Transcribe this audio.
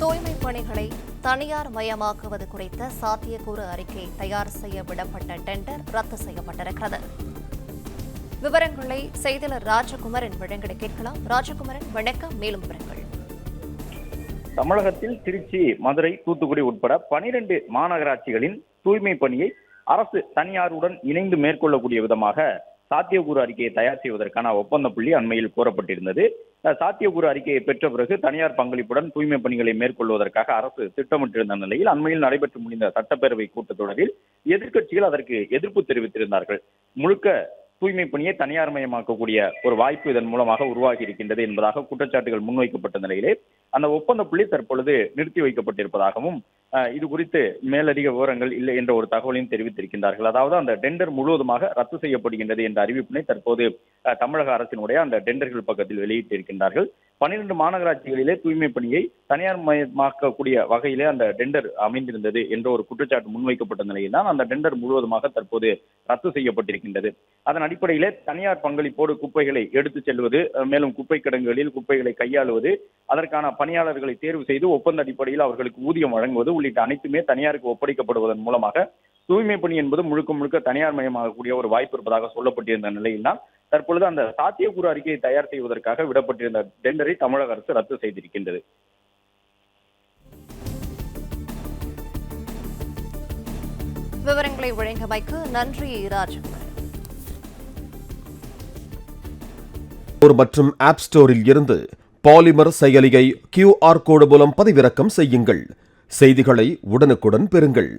தூய்மை பணிகளை தனியார் மயமாக்குவது குறித்த சாத்தியக்கூறு அறிக்கை தயார் செய்ய விடப்பட்ட டெண்டர் ரத்து செய்யப்பட்டிருக்கிறது. விவரங்களை செய்தியாளர் ராஜகுமரன் வழங்கிட கேட்கலாம். ராஜகுமரன், வணக்கம். மேலும் விவரங்கள். தமிழகத்தில் திருச்சி, மதுரை, தூத்துக்குடி உட்பட 12 மாநகராட்சிகளின் தூய்மை பணியை அரசு தனியாருடன் இணைந்து மேற்கொள்ளக்கூடிய விதமாக சாத்தியக்கூறு அறிக்கையை தயார் செய்வதற்கான ஒப்பந்த புள்ளி அண்மையில் கோரப்பட்டிருந்தது. சாத்தியக்கூறு அறிக்கையை பெற்ற பிறகு தனியார் பங்களிப்புடன் தூய்மை பணிகளை மேற்கொள்வதற்காக அரசு திட்டமிட்டிருந்த நிலையில் அண்மையில் நடைபெற்று முடிந்த சட்டப்பேரவை கூட்டத்தொடரில் எதிர்க்கட்சிகள் அதற்கு எதிர்ப்பு தெரிவித்திருந்தார்கள். முழுக்க தூய்மை பணியை தனியார் மயமாக்கக்கூடிய ஒரு வாய்ப்பு இதன் மூலமாக உருவாகி இருக்கின்றது என்பதாக குற்றச்சாட்டுகள் முன்வைக்கப்பட்ட நிலையிலே அந்த ஒப்பந்த புள்ளி தற்பொழுது நிறுத்தி வைக்கப்பட்டிருப்பதாகவும் இது குறித்து மேலதிக விவரங்கள் இல்லை என்ற ஒரு தகவலையும் தெரிவித்திருக்கின்றார்கள். அதாவது அந்த டெண்டர் முழுவதுமாக ரத்து செய்யப்படுகின்றது என்ற அறிவிப்பினை தற்போது தமிழக அரசினுடைய அந்த டெண்டர்கள் பக்கத்தில் வெளியிட்டிருக்கின்றார்கள். 12 மாநகராட்சிகளிலே தூய்மை பணியை தனியார் மயமாக்கக்கூடிய வகையிலே அந்த டெண்டர் அமைந்திருந்தது என்ற ஒரு குற்றச்சாட்டு முன்வைக்கப்பட்ட நிலையில் தான் அந்த டெண்டர் முழுவதுமாக தற்போது ரத்து செய்யப்பட்டிருக்கின்றது. அதன் அடிப்படையிலே தனியார் பங்களிப்போடு குப்பைகளை எடுத்துச் செல்வது, மேலும் குப்பை கிடங்குகளில் குப்பைகளை கையாளுவது, அதற்கான பணியாளர்களை தேர்வு செய்து ஒப்பந்த அடிப்படையில் அவர்களுக்கு ஊதியம் வழங்குவது உள்ளிட்ட அனைத்துமே தனியாருக்கு ஒப்படைக்கப்படுவதன் மூலமாக தூய்மை பணி என்பது முழுக்க முழுக்க தனியார் மயமாகக்கூடிய ஒரு வாய்ப்பு இருப்பதாக சொல்லப்பட்டிருந்த நிலையில் தான் தற்பொழுது அந்த சாத்தியக்கூறு அறிக்கையை தயார் செய்வதற்காக விடப்பட்டிருந்த டெண்டரை தமிழக அரசு ரத்து செய்திருக்கின்றது. விவரங்களை வழங்கியமைக்கு நன்றி ராஜகுமார். மற்றும் ஆப் ஸ்டோரில் இருந்து பாலிமர் செயலியை QR கோடு மூலம் பதிவிறக்கம் செய்யுங்கள். செய்திகளை உடனுக்குடன் பெறுங்கள்.